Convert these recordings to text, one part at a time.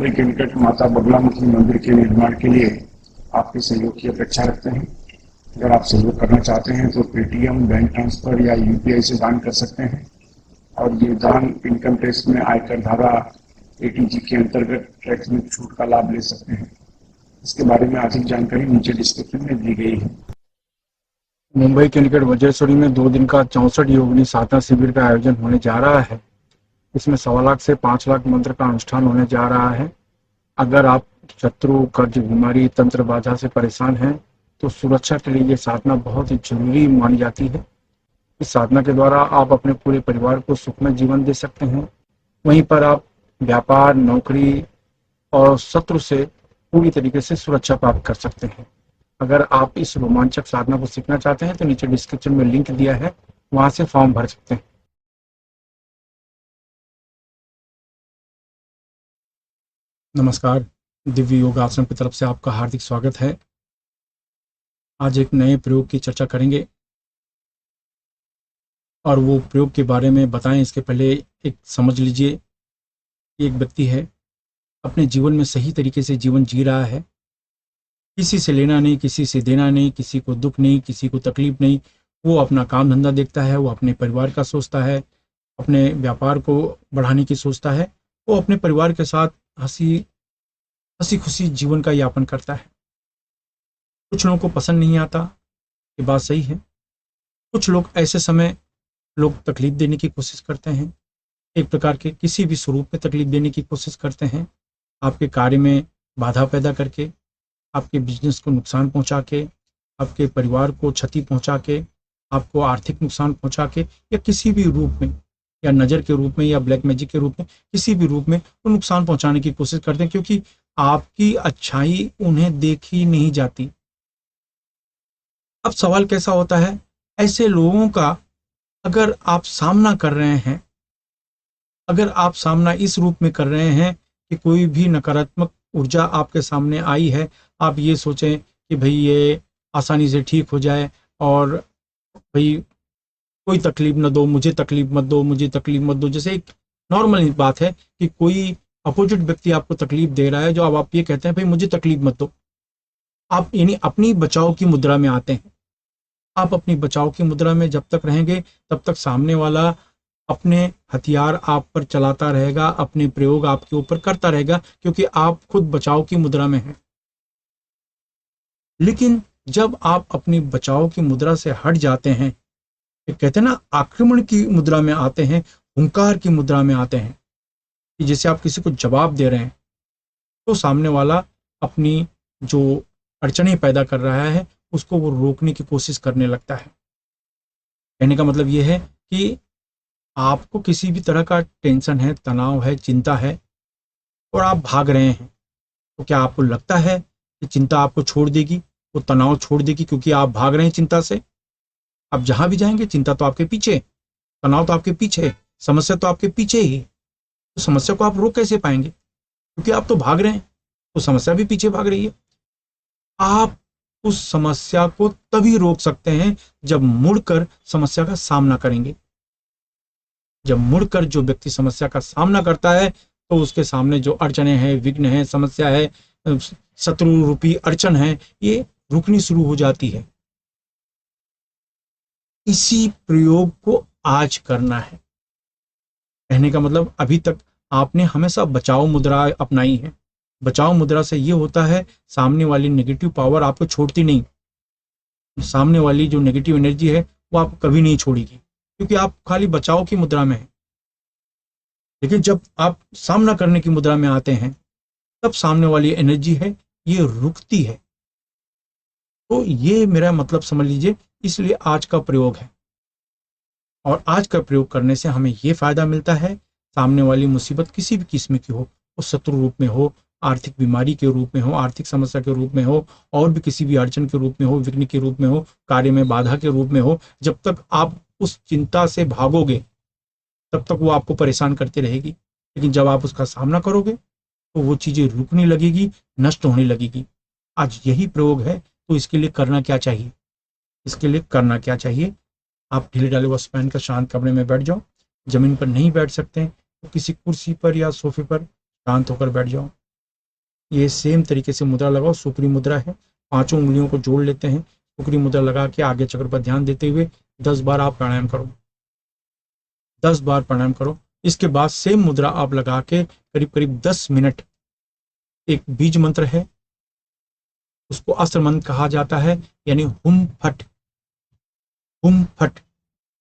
मुंबई के निकट माता बगलामुखी मंदिर के निर्माण के लिए आपके सहयोग की अपेक्षा रखते हैं। अगर आप सहयोग करना चाहते हैं तो पेटीएम, बैंक ट्रांसफर या यूपीआई से दान कर सकते हैं और ये दान इनकम टैक्स में आयकर धारा 80G के अंतर्गत टैक्स में छूट का लाभ ले सकते हैं। इसके बारे में अधिक जानकारी नीचे डिस्क्रिप्शन में दी गई है। मुंबई के निकट वज्रेश्वरी में 2 दिन का 64 योगिनी साधना शिविर का आयोजन होने जा रहा है। इसमें 1.25 लाख से 5 लाख मंत्र का अनुष्ठान होने जा रहा है। अगर आप शत्रु, कर्ज, बीमारी, तंत्र बाधा से परेशान हैं तो सुरक्षा के लिए ये साधना बहुत ही जरूरी मानी जाती है। इस साधना के द्वारा आप अपने पूरे परिवार को सुखमय जीवन दे सकते हैं। वहीं पर आप व्यापार, नौकरी और शत्रु से पूरी तरीके से सुरक्षा प्राप्त कर सकते हैं। अगर आप इस रोमांचक साधना को सीखना चाहते हैं तो नीचे डिस्क्रिप्शन में लिंक दिया है, वहां से फॉर्म भर सकते हैं। नमस्कार, दिव्य योग आश्रम की तरफ से आपका हार्दिक स्वागत है। आज एक नए प्रयोग की चर्चा करेंगे और वो प्रयोग के बारे में बताएं इसके पहले एक समझ लीजिए। एक व्यक्ति है, अपने जीवन में सही तरीके से जीवन जी रहा है। किसी से लेना नहीं, किसी से देना नहीं, किसी को दुख नहीं, किसी को तकलीफ नहीं। वो अपना काम धंधा देखता है, वो अपने परिवार का सोचता है, अपने व्यापार को बढ़ाने की सोचता है। वो अपने परिवार के साथ हंसी हंसी खुशी जीवन का यापन करता है। कुछ लोगों को पसंद नहीं आता, ये बात सही है। कुछ लोग ऐसे समय लोग तकलीफ देने की कोशिश करते हैं, एक प्रकार के किसी भी स्वरूप में तकलीफ देने की कोशिश करते हैं, आपके कार्य में बाधा पैदा करके, आपके बिजनेस को नुकसान पहुंचा के, आपके परिवार को क्षति पहुंचा के, आपको आर्थिक नुकसान पहुंचा के, या किसी भी रूप में, या नज़र के रूप में, या ब्लैक मैजिक के रूप में, किसी भी रूप में वो नुकसान पहुंचाने की कोशिश करते हैं, क्योंकि आपकी अच्छाई उन्हें देखी नहीं जाती। अब सवाल कैसा होता है, ऐसे लोगों का अगर आप सामना कर रहे हैं, अगर आप सामना इस रूप में कर रहे हैं कि कोई भी नकारात्मक ऊर्जा आपके सामने आई है, आप ये सोचें कि भाई ये आसानी से ठीक हो जाए और भाई कोई तकलीफ न दो, मुझे तकलीफ मत दो, मुझे तकलीफ मत दो। जैसे एक नॉर्मल बात है कि कोई अपोजिट व्यक्ति आपको तकलीफ दे रहा है, जो अब आप ये कहते हैं भाई मुझे तकलीफ मत दो। आप यानी अपनी बचाव की मुद्रा में आते हैं। आप अपनी बचाव की मुद्रा में जब तक रहेंगे तब तक सामने वाला अपने हथियार आप पर चलाता रहेगा, अपने प्रयोग आपके ऊपर करता रहेगा, क्योंकि आप खुद बचाव की मुद्रा में हैं। लेकिन जब आप अपनी बचाव की मुद्रा से हट जाते हैं, कहते हैं ना, आक्रमण की मुद्रा में आते हैं, हुंकार की मुद्रा में आते हैं, कि जैसे आप किसी को जवाब दे रहे हैं, तो सामने वाला अपनी जो अड़चने पैदा कर रहा है उसको वो रोकने की कोशिश करने लगता है। कहने का मतलब ये है कि आपको किसी भी तरह का टेंशन है, तनाव है, चिंता है और आप भाग रहे हैं, तो क्या आपको लगता है कि चिंता आपको छोड़ देगी, वो तनाव छोड़ देगी क्योंकि आप भाग रहे हैं चिंता से? आप जहां भी जाएंगे चिंता तो आपके पीछे, तनाव तो आपके पीछे, समस्या तो आपके पीछे ही। तो समस्या को आप रोक कैसे पाएंगे? क्योंकि आप तो भाग रहे हैं, तो समस्या भी पीछे भाग रही है। आप उस समस्या को तभी रोक सकते हैं जब मुड़कर समस्या का सामना करेंगे। जब मुड़कर जो व्यक्ति समस्या का सामना करता है तो उसके सामने जो अड़चने हैं, विघ्न है, समस्या है, शत्रु रूपी अड़चन है, ये रुकनी शुरू हो जाती है। इसी प्रयोग को आज करना है। कहने का मतलब, अभी तक आपने हमेशा बचाव मुद्रा अपनाई है। बचाव मुद्रा से ये होता है, सामने वाली नेगेटिव पावर आपको छोड़ती नहीं। सामने वाली जो नेगेटिव एनर्जी है वो आपको कभी नहीं छोड़ेगी, क्योंकि आप खाली बचाव की मुद्रा में हैं। लेकिन जब आप सामना करने की मुद्रा में आते हैं, तब सामने वाली एनर्जी है ये रुकती है। तो ये मेरा मतलब समझ लीजिए, इसलिए आज का प्रयोग है। और आज का प्रयोग करने से हमें ये फायदा मिलता है, सामने वाली मुसीबत किसी भी किस्म की हो, वो शत्रु रूप में हो, आर्थिक बीमारी के रूप में हो, आर्थिक समस्या के रूप में हो, और भी किसी भी अड़चन के रूप में हो, विघ्न के रूप में हो, कार्य में बाधा के रूप में हो, जब तक आप उस चिंता से भागोगे तब तक वो आपको परेशान करती रहेगी। लेकिन जब आप उसका सामना करोगे तो वो चीजें रुकने लगेगी, नष्ट होने लगेगी। आज यही प्रयोग है। तो इसके लिए करना क्या चाहिए? इसके लिए करना क्या चाहिए? आप ढीले ढाले वस्त्र पहनकर शांत कमरे में बैठ जाओ। जमीन पर नहीं बैठ सकते तो किसी कुर्सी पर या सोफे पर शांत होकर बैठ जाओ। ये सेम तरीके से मुद्रा लगाओ, सुक्री मुद्रा है। 5 उंगलियों को जोड़ लेते हैं, सुक्री मुद्रा लगा के आगे चक्र पर ध्यान देते हुए 10 बार आप प्राणायाम करो, 10 बार प्राणायाम करो। इसके बाद सेम मुद्रा आप लगा के करीब करीब 10 मिनट, एक बीज मंत्र है, उसको अस्त्र मंत्र कहा जाता है, यानी हुम फट, हुम फट,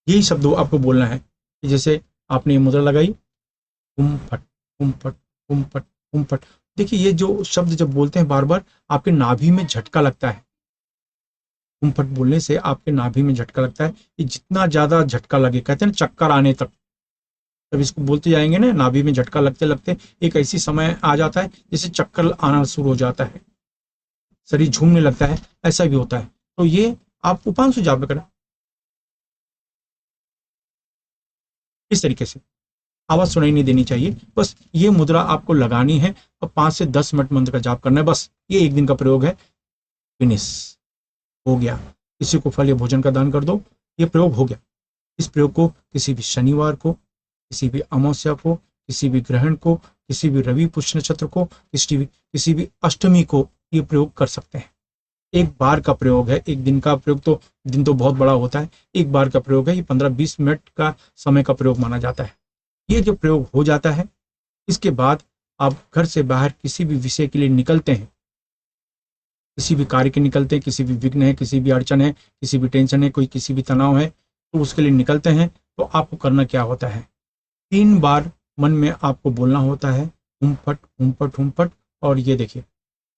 यही शब्द आपको बोलना है। जैसे आपने ये मुद्रा लगाई, हुम फट, हुम फट, हुम फट, हुम फट। देखिए ये जो शब्द जब बोलते हैं बार बार, आपके नाभि में झटका लगता है। हुम फट बोलने से आपके नाभि में झटका लगता है। ये जितना ज्यादा झटका लगे, कहते हैं ना चक्कर आने तक, जब इसको बोलते जाएंगे ना, नाभि में झटका लगते लगते एक ऐसी समय आ जाता है जैसे चक्कर आना शुरू हो जाता है, शरीर झूमने लगता है, ऐसा भी होता है। तो ये आप उपांशु जाप करें इस तरीके से, आवाज सुनाई नहीं देनी चाहिए, बस ये मुद्रा आपको लगानी है और 5 से 10 मिनट मंत्र का जाप करना है। बस ये एक दिन का प्रयोग है, फिनिश हो गया। किसी को फल या भोजन का दान कर दो, ये प्रयोग हो गया। इस प्रयोग को किसी भी शनिवार को, किसी भी अमावस्या को, किसी भी ग्रहण को, किसी भी रवि पुष्य नक्षत्र को, किसी भी अष्टमी को ये प्रयोग कर सकते हैं। एक बार का प्रयोग है, एक दिन का प्रयोग तो, दिन तो बहुत बड़ा होता है, एक बार का प्रयोग है। ये 15-20 मिनट का समय का प्रयोग माना जाता है। ये जो प्रयोग हो जाता है, इसके बाद आप घर से बाहर किसी भी विषय के लिए निकलते हैं, किसी भी कार्य के निकलते हैं, किसी भी विघ्न है, किसी भी अड़चन है, किसी भी टेंशन है, कोई किसी भी तनाव है, तो उसके लिए निकलते हैं, तो आपको करना क्या होता है, 3 बार मन में आपको बोलना होता है, हुम फट, हुम फट, हुम फट। और ये देखिए,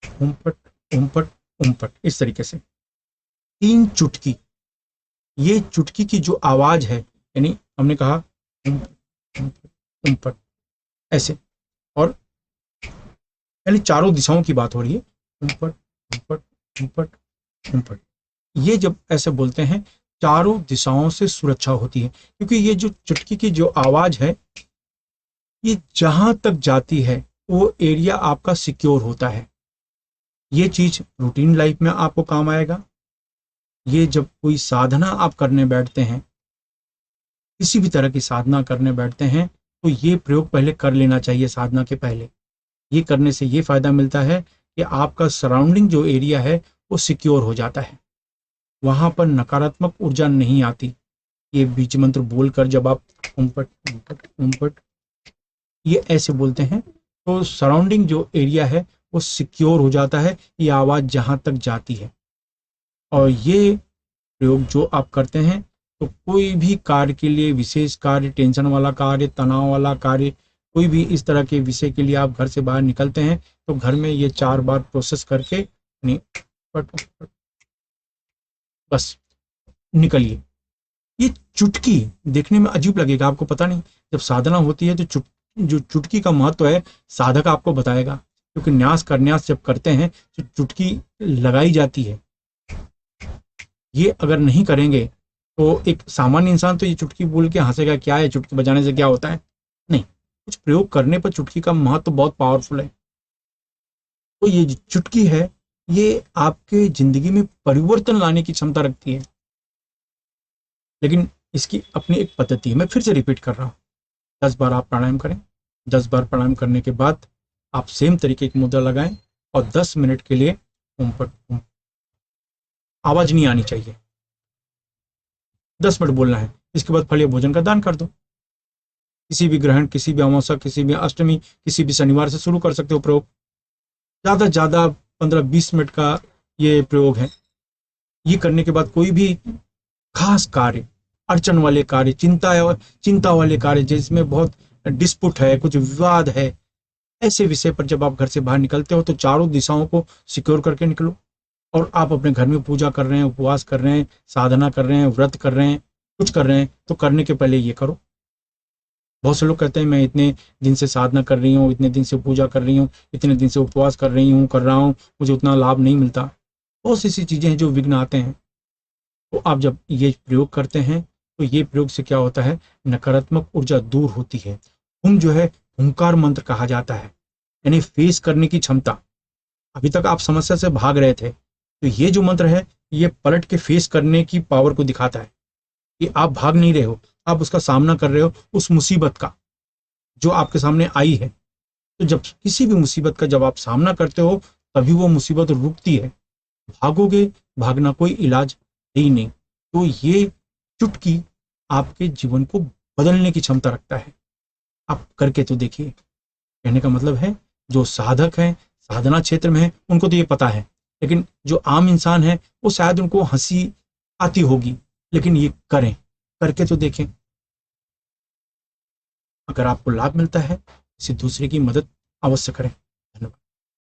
हुम फट, हुम फट, हुम फट, इस तरीके से 3 चुटकी। ये चुटकी की जो आवाज है, यानी हमने कहा हुम फट, हुम फट, हुम फट, ऐसे, और यानी चारों दिशाओं की बात हो रही है, हुम फट, हुम फट, हुम फट, हुम फट। ये जब ऐसे बोलते हैं, चारों दिशाओं से सुरक्षा होती है, क्योंकि ये जो चुटकी की जो आवाज है, ये जहां तक जाती है वो एरिया आपका सिक्योर होता है। ये चीज रूटीन लाइफ में आपको काम आएगा। ये जब कोई साधना आप करने बैठते हैं, किसी भी तरह की साधना करने बैठते हैं, तो ये प्रयोग पहले कर लेना चाहिए साधना के पहले। ये करने से ये फायदा मिलता है कि आपका सराउंडिंग जो एरिया है वो सिक्योर हो जाता है, वहां पर नकारात्मक ऊर्जा नहीं आती। ये बीज मंत्र बोलकर जब आप उमपट उमपट उमपट ये ऐसे बोलते हैं, तो सराउंडिंग जो एरिया है वो सिक्योर हो जाता है, ये आवाज जहां तक जाती है। और ये प्रयोग जो आप करते हैं, तो कोई भी कार्य के लिए, विशेष कार्य, टेंशन वाला कार्य, तनाव वाला कार्य, कोई भी इस तरह के विषय के लिए आप घर से बाहर निकलते हैं, तो घर में ये 4 बार प्रोसेस करके बस निकलिए। ये चुटकी देखने में अजीब लगेगा, आपको पता नहीं, जब साधना होती है तो जो चुटकी का महत्व है साधक आपको बताएगा, क्योंकि न्यास करन्यास जब करते हैं तो चुटकी लगाई जाती है। ये अगर नहीं करेंगे तो एक सामान्य इंसान तो ये चुटकी बोल के हंसेगा, क्या है चुटकी बजाने से क्या होता है, नहीं, कुछ प्रयोग करने पर चुटकी का महत्व बहुत पावरफुल है। तो ये चुटकी है, ये आपके जिंदगी में परिवर्तन लाने की क्षमता रखती है, लेकिन इसकी अपनी एक पद्धति है। मैं फिर से रिपीट कर रहा हूँ, 10 बार आप प्राणायाम करें, 10 बार प्राणायाम करने के बाद आप सेम तरीके की मुद्रा लगाएं और 10 मिनट के लिए आवाज नहीं आनी चाहिए, 10 मिनट बोलना है। इसके बाद फल या भोजन का दान कर दो। किसी भी ग्रहण, किसी भी अमावस्या, किसी भी अष्टमी, किसी भी शनिवार से शुरू कर सकते हो प्रयोग। ज्यादा से ज्यादा 15-20 मिनट का ये प्रयोग है। ये करने के बाद कोई भी खास कार्य, अड़चन वाले कार्य, चिंता वाले कार्य, जिसमें बहुत डिस्प्यूट है, कुछ विवाद है, ऐसे विषय पर जब आप घर से बाहर निकलते हो तो चारों दिशाओं को सिक्योर करके निकलो। और आप अपने घर में पूजा कर रहे हैं, उपवास कर रहे हैं, साधना कर रहे हैं, व्रत कर रहे हैं, कुछ कर रहे हैं, तो करने के पहले ये करो। बहुत से लोग कहते हैं मैं इतने दिन से साधना कर रही हूँ, इतने दिन से पूजा कर रही हूँ, इतने दिन से उपवास कर रही हूँ, कर रहा हूँ, मुझे उतना लाभ नहीं मिलता। बहुत सी ऐसी चीजें हैं जो विघ्न आते हैं। तो आप जब ये प्रयोग करते हैं, तो ये प्रयोग से क्या होता है, नकारात्मक ऊर्जा दूर होती है। हुम जो है हुंकार मंत्र कहा जाता है, यानी फेस करने की क्षमता। अभी तक आप समस्या से भाग रहे थे, तो ये जो मंत्र है ये पलट के फेस करने की पावर को दिखाता है कि आप भाग नहीं रहे हो, आप उसका सामना कर रहे हो, उस मुसीबत का जो आपके सामने आई है। तो जब किसी भी मुसीबत का जब आप सामना करते हो तभी वो मुसीबत रुकती है। भागोगे, भागना कोई इलाज है ही नहीं। तो ये चुटकी आपके जीवन को बदलने की क्षमता रखता है। आप करके तो देखिए। कहने का मतलब है जो साधक हैं, साधना क्षेत्र में हैं, उनको तो ये पता है, लेकिन जो आम इंसान है वो शायद उनको हंसी आती होगी, लेकिन ये करें, करके तो देखें। अगर आपको लाभ मिलता है किसी दूसरे की मदद अवश्य करें।